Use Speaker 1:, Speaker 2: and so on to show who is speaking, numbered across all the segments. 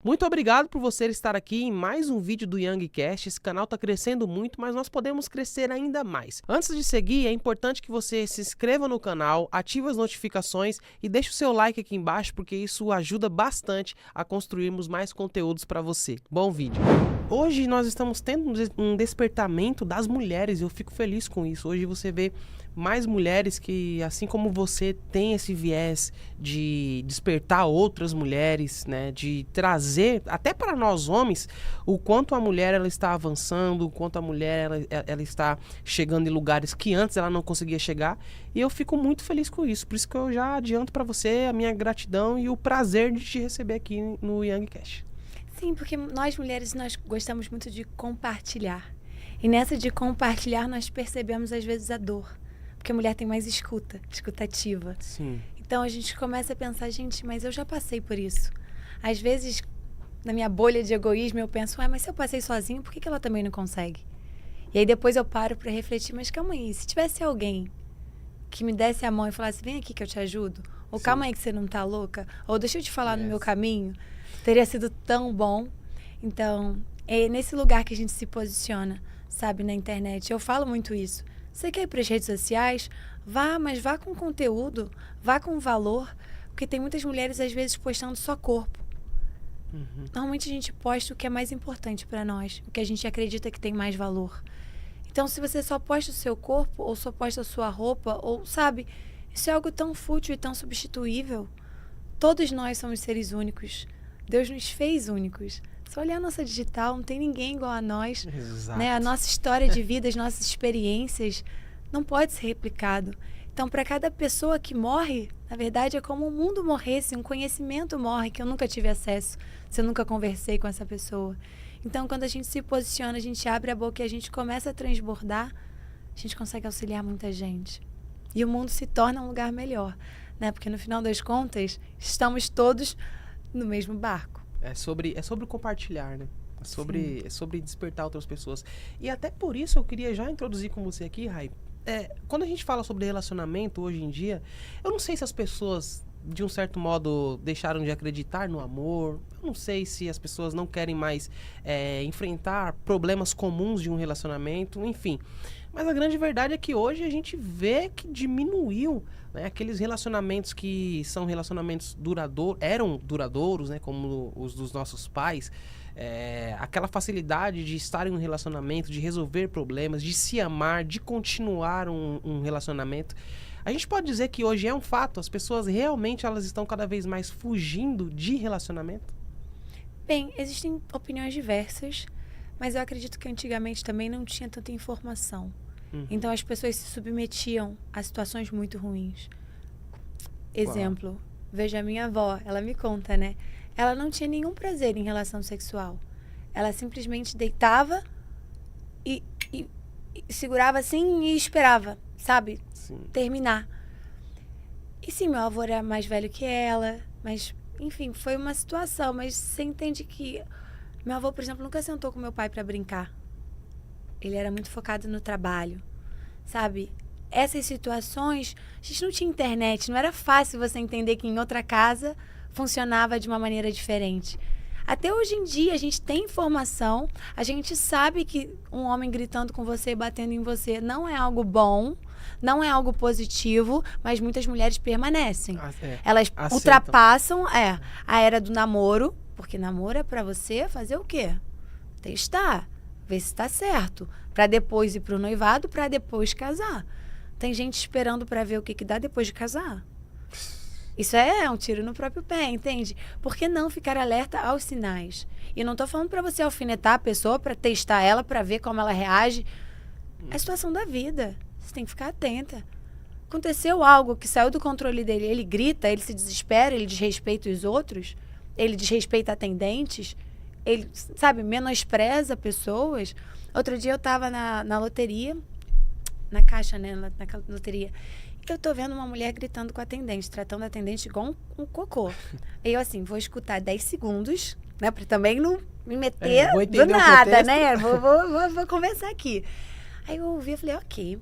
Speaker 1: Muito obrigado por você estar aqui em mais um vídeo do Youngcast. Esse canal está crescendo muito, mas nós podemos crescer ainda mais. Antes de seguir, é importante que você se inscreva no canal, ative as notificações e deixe o seu like aqui embaixo, porque isso ajuda bastante a construirmos mais conteúdos para você. Bom vídeo! Hoje nós estamos tendo um despertamento das mulheres, eu fico feliz com isso. Hoje você vê mais mulheres que, assim como você, tem esse viés de despertar outras mulheres, né, de trazer, até para nós homens, o quanto a mulher ela está avançando, o quanto a mulher ela está chegando em lugares que antes ela não conseguia chegar, e eu fico muito feliz com isso. Por isso que eu já adianto para você a minha gratidão e o prazer de te receber aqui no Youngcast.
Speaker 2: Sim, porque nós mulheres, nós gostamos muito de compartilhar. E nessa de compartilhar, nós percebemos às vezes a dor. Porque a mulher tem mais escutativa.
Speaker 1: Sim.
Speaker 2: Então a gente começa a pensar, gente, mas eu já passei por isso. Às vezes, na minha bolha de egoísmo, eu penso, mas se eu passei sozinho, por que ela também não consegue? E aí depois eu paro para refletir, mas calma aí, se tivesse alguém que me desse a mão e falasse, vem aqui que eu te ajudo, ou
Speaker 1: Sim.
Speaker 2: calma aí que você não tá louca, ou deixa eu te falar no meu caminho, teria sido tão bom. Então, é nesse lugar que a gente se posiciona, sabe, na internet. Eu falo muito isso. Você quer ir para as redes sociais? Vá, mas vá com conteúdo, vá com valor, porque tem muitas mulheres, às vezes, postando só corpo. Normalmente a gente posta o que é mais importante para nós, o que a gente acredita que tem mais valor. Então, se você só posta o seu corpo, ou só posta a sua roupa, ou, sabe, isso é algo tão fútil e tão substituível. Todos nós somos seres únicos. Deus nos fez únicos. Se olhar a nossa digital, não tem ninguém igual a nós.
Speaker 1: Exato.
Speaker 2: Né? A nossa história de vida, as nossas experiências, não pode ser replicado. Então, para cada pessoa que morre, na verdade, é como o mundo morresse, um conhecimento morre que eu nunca tive acesso, se eu nunca conversei com essa pessoa. Então, quando a gente se posiciona, a gente abre a boca e a gente começa a transbordar, a gente consegue auxiliar muita gente. E o mundo se torna um lugar melhor, né? Porque no final das contas, estamos todos no mesmo barco.
Speaker 1: É sobre compartilhar, né? É sobre despertar outras pessoas. E até por isso eu queria já introduzir com você aqui, Rai. Quando a gente fala sobre relacionamento hoje em dia, eu não sei se as pessoas, de um certo modo, deixaram de acreditar no amor. Eu não sei se as pessoas não querem mais enfrentar problemas comuns de um relacionamento, enfim. Mas a grande verdade é que hoje a gente vê que diminuiu, né, aqueles relacionamentos que são relacionamentos eram duradouros, né, como os dos nossos pais. Aquela facilidade de estar em um relacionamento, de resolver problemas, de se amar, de continuar um relacionamento. A gente pode dizer que hoje é um fato, as pessoas realmente elas estão cada vez mais fugindo de relacionamento?
Speaker 2: Bem, existem opiniões diversas, mas eu acredito que antigamente também não tinha tanta informação. Então as pessoas se submetiam a situações muito ruins. Exemplo, veja a minha avó, ela me conta, né? Ela não tinha nenhum prazer em relação sexual. Ela simplesmente deitava e segurava assim e esperava, sabe?
Speaker 1: Sim.
Speaker 2: Terminar. E sim, meu avô era mais velho que ela, mas, enfim, foi uma situação. Mas você entende que meu avô, por exemplo, nunca sentou com meu pai para brincar. Ele era muito focado no trabalho, sabe? Essas situações, a gente não tinha internet, não era fácil você entender que em outra casa funcionava de uma maneira diferente. Até hoje em dia a gente tem informação, a gente sabe que um homem gritando com você, batendo em você, não é algo bom, não é algo positivo, mas muitas mulheres permanecem. Elas
Speaker 1: aceitam.
Speaker 2: Ultrapassam a era do namoro, porque namoro é pra você fazer o quê? Testar, ver se tá certo, pra depois ir pro noivado, pra depois casar. Tem gente esperando pra ver o que dá depois de casar. Isso é um tiro no próprio pé, entende? Por que não ficar alerta aos sinais? E não tô falando pra você alfinetar a pessoa, pra testar ela, pra ver como ela reage. É a situação da vida. Você tem que ficar atenta. Aconteceu algo que saiu do controle dele, ele grita, ele se desespera, ele desrespeita os outros, ele desrespeita atendentes, ele, sabe, menospreza pessoas. Outro dia eu tava na loteria, na caixa, né, naquela loteria, e eu tô vendo uma mulher gritando com a atendente, tratando a atendente igual um cocô. E eu assim, vou escutar 10 segundos, né, pra também não me meter do nada, né, vou conversar aqui. Aí eu ouvi e falei, ok,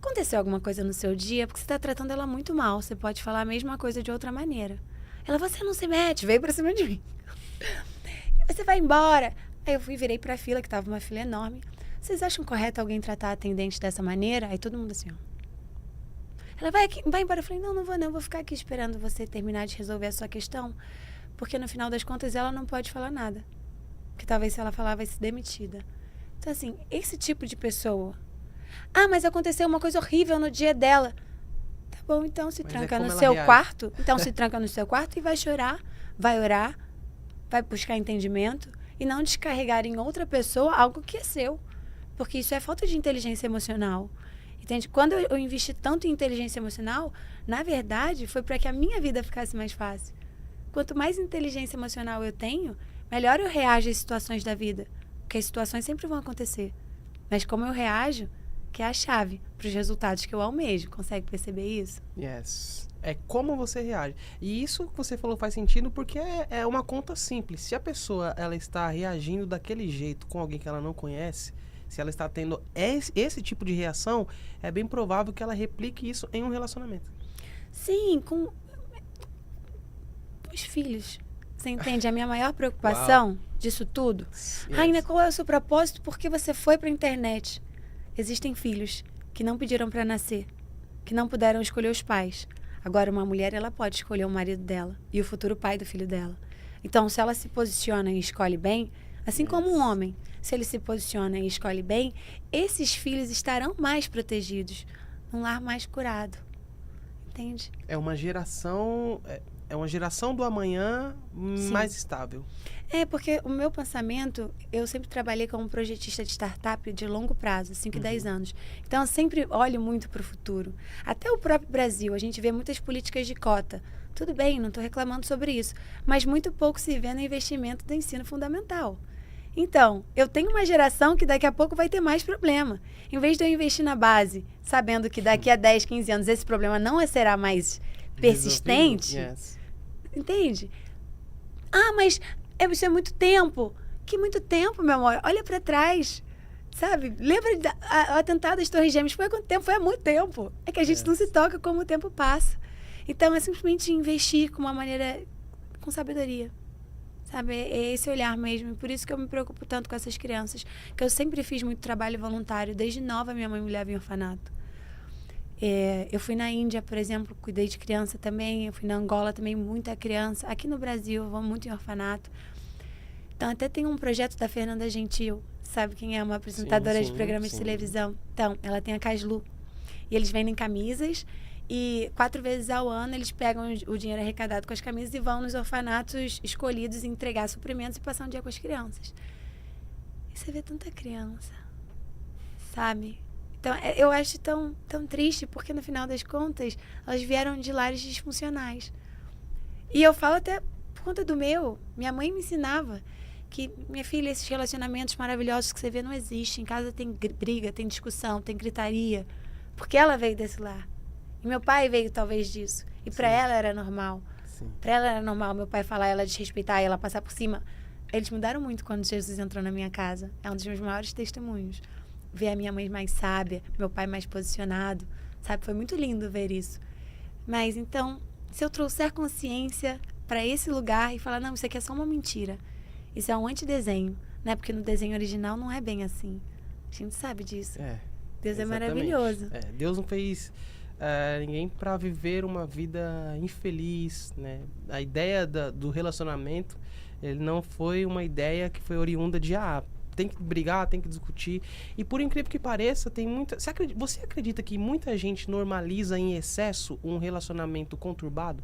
Speaker 2: aconteceu alguma coisa no seu dia, porque você tá tratando ela muito mal, você pode falar a mesma coisa de outra maneira. Ela, você não se mete, veio pra cima de mim. você vai embora. Aí eu virei pra fila, que tava uma fila enorme. Vocês acham correto alguém tratar a atendente dessa maneira? Aí todo mundo assim, ó. Ela vai embora. Eu falei, não vou não, vou ficar aqui esperando você terminar de resolver a sua questão. Porque no final das contas ela não pode falar nada. Porque talvez se ela falar vai ser demitida. Então assim, esse tipo de pessoa... mas aconteceu uma coisa horrível no dia dela. Tá bom, então se tranca no seu quarto. Então se tranca no seu quarto e vai chorar, vai orar, vai buscar entendimento e não descarregar em outra pessoa algo que é seu. Porque isso é falta de inteligência emocional. Entende? Quando eu investi tanto em inteligência emocional, na verdade, foi para que a minha vida ficasse mais fácil. Quanto mais inteligência emocional eu tenho, melhor eu reajo às situações da vida. Porque as situações sempre vão acontecer. Mas como eu reajo, que é a chave para os resultados que eu almejo. Consegue perceber isso?
Speaker 1: Yes. É como você reage. E isso que você falou faz sentido porque é uma conta simples. Se a pessoa ela está reagindo daquele jeito com alguém que ela não conhece, se ela está tendo esse tipo de reação, é bem provável que ela replique isso em um relacionamento.
Speaker 2: Sim, com os filhos. Você entende? A minha maior preocupação disso tudo.
Speaker 1: Yes.
Speaker 2: Raina, qual é o seu propósito? Por que você foi para a internet? Existem filhos que não pediram para nascer, que não puderam escolher os pais. Agora, uma mulher, ela pode escolher o marido dela e o futuro pai do filho dela. Então, se ela se posiciona e escolhe bem, assim como um homem, se ele se posiciona e escolhe bem, esses filhos estarão mais protegidos, num lar mais curado. Entende?
Speaker 1: É uma geração do amanhã mais estável.
Speaker 2: Porque o meu pensamento, eu sempre trabalhei como projetista de startup de longo prazo, 5 e 10 anos. Então, eu sempre olho muito para o futuro. Até o próprio Brasil, a gente vê muitas políticas de cota. Tudo bem, não estou reclamando sobre isso. Mas muito pouco se vê no investimento do ensino fundamental. Então, eu tenho uma geração que daqui a pouco vai ter mais problema. Em vez de eu investir na base, sabendo que daqui a 10, 15 anos esse problema não será mais persistente, entende? Mas isso é muito tempo. Que muito tempo, meu amor? Olha para trás, sabe? Lembra do atentado das Torres Gêmeas? Foi há quanto tempo? Foi há muito tempo. É que a gente não se toca como o tempo passa. Então, é simplesmente investir com uma maneira, com sabedoria. Sabe, é esse olhar mesmo. Por isso que eu me preocupo tanto com essas crianças. Que eu sempre fiz muito trabalho voluntário. Desde nova, minha mãe me leva em orfanato. Eu fui na Índia, por exemplo, cuidei de criança também. Eu fui na Angola também, muita criança. Aqui no Brasil, eu vou muito em orfanato. Então, até tem um projeto da Fernanda Gentil. Sabe quem é? Uma apresentadora de programas de televisão. Então, ela tem a Caslu. E eles vendem camisas. E 4 vezes ao ano eles pegam o dinheiro arrecadado com as camisas e vão nos orfanatos escolhidos entregar suprimentos e passar um dia com as crianças. E você vê tanta criança, sabe? Então, eu acho tão triste porque, no final das contas, elas vieram de lares disfuncionais. E eu falo até por conta do meu. Minha mãe me ensinava que, minha filha, esses relacionamentos maravilhosos que você vê não existem. Em casa tem briga, tem discussão, tem gritaria. Porque ela veio desse lar. E meu pai veio talvez disso. E para ela era normal. Para ela era normal meu pai falar, ela desrespeitar, ela passar por cima. Eles mudaram muito quando Jesus entrou na minha casa. É um dos meus maiores testemunhos. Ver a minha mãe mais sábia, meu pai mais posicionado. Sabe, foi muito lindo ver isso. Mas então, se eu trouxer consciência para esse lugar e falar, não, isso aqui é só uma mentira. Isso é um antidesenho, né? Porque no desenho original não é bem assim. A gente sabe disso. Deus exatamente. É maravilhoso.
Speaker 1: Deus não fez ninguém para viver uma vida infeliz, né? A ideia do relacionamento, ele não foi uma ideia que foi oriunda de tem que brigar, tem que discutir. E por incrível que pareça, tem muita... Você acredita que muita gente normaliza em excesso um relacionamento conturbado?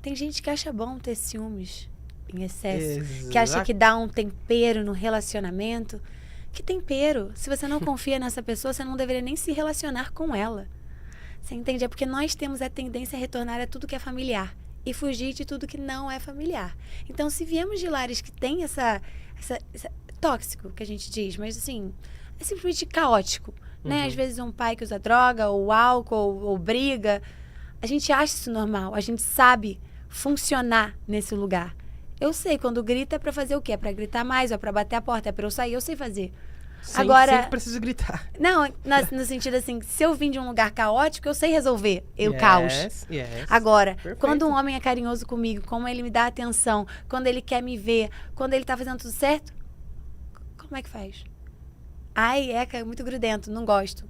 Speaker 2: Tem gente que acha bom ter ciúmes em excesso, que acha que dá um tempero no relacionamento. Que tempero? Se você não confia nessa pessoa, você não deveria nem se relacionar com ela. Você entende? É porque nós temos a tendência a retornar a tudo que é familiar e fugir de tudo que não é familiar. Então, se viemos de lares que tem essa tóxico, que a gente diz, mas assim, é simplesmente caótico, né? Às vezes um pai que usa droga, ou álcool, ou briga, a gente acha isso normal, a gente sabe funcionar nesse lugar. Eu sei, quando grita é pra fazer o quê? É pra gritar mais, ou é pra bater a porta, é pra eu sair, eu sei fazer. Agora,
Speaker 1: Sem preciso gritar.
Speaker 2: não, no sentido assim, se eu vim de um lugar caótico, eu sei resolver o caos.
Speaker 1: Yes.
Speaker 2: Agora,
Speaker 1: Perfeito.
Speaker 2: quando um homem é carinhoso comigo, como ele me dá atenção, quando ele quer me ver, quando ele tá fazendo tudo certo, como é que faz? Ai, é muito grudento, não gosto.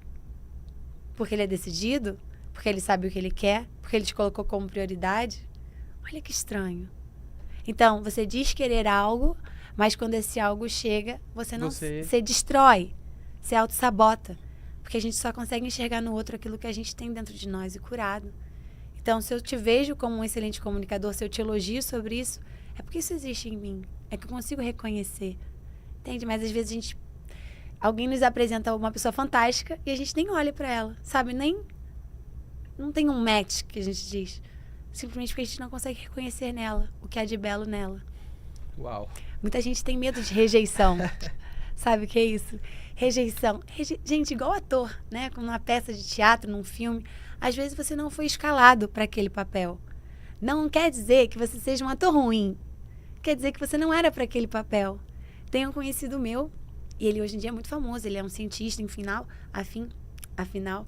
Speaker 2: Porque ele é decidido? Porque ele sabe o que ele quer? Porque ele te colocou como prioridade? Olha que estranho. Então, você diz querer algo, mas quando esse algo chega, você não se destrói, se auto-sabota. Porque a gente só consegue enxergar no outro aquilo que a gente tem dentro de nós e curado. Então, se eu te vejo como um excelente comunicador, se eu te elogio sobre isso, é porque isso existe em mim. É que eu consigo reconhecer. Entende? Mas às vezes alguém nos apresenta uma pessoa fantástica e a gente nem olha pra ela, sabe? Não tem um match, que a gente diz. Simplesmente porque a gente não consegue reconhecer nela o que há de belo nela.
Speaker 1: Uau.
Speaker 2: Muita gente tem medo de rejeição. Sabe o que é isso? Rejeição. Gente, igual ator, né? Como numa peça de teatro, num filme. Às vezes você não foi escalado para aquele papel. Não quer dizer que você seja um ator ruim. Quer dizer que você não era para aquele papel. Tenho um conhecido meu, e ele hoje em dia é muito famoso. Ele é um cientista, afinal.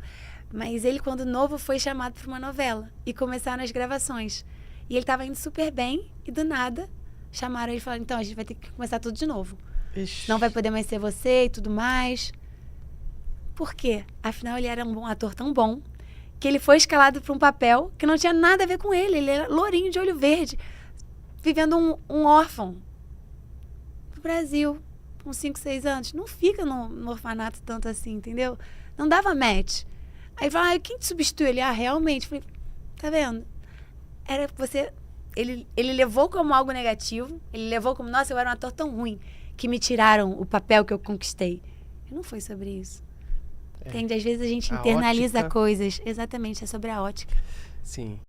Speaker 2: Mas ele, quando novo, foi chamado para uma novela. E começaram as gravações. E ele estava indo super bem, e do nada, chamaram ele e falaram, então, a gente vai ter que começar tudo de novo.
Speaker 1: Ixi.
Speaker 2: Não vai poder mais ser você e tudo mais. Por quê? Afinal, ele era um bom ator tão bom, que ele foi escalado para um papel que não tinha nada a ver com ele. Ele era lourinho de olho verde, vivendo um órfão. No Brasil, com 5, 6 anos. Não fica no orfanato tanto assim, entendeu? Não dava match. Aí fala, quem te substituiu? Ele, realmente. Falei, tá vendo? Era você... Ele levou como algo negativo. Ele levou como, nossa, eu era um ator tão ruim que me tiraram o papel que eu conquistei. E não foi sobre isso. Entende? Às vezes a gente internaliza coisas. Exatamente, é sobre a ótica.
Speaker 1: Sim.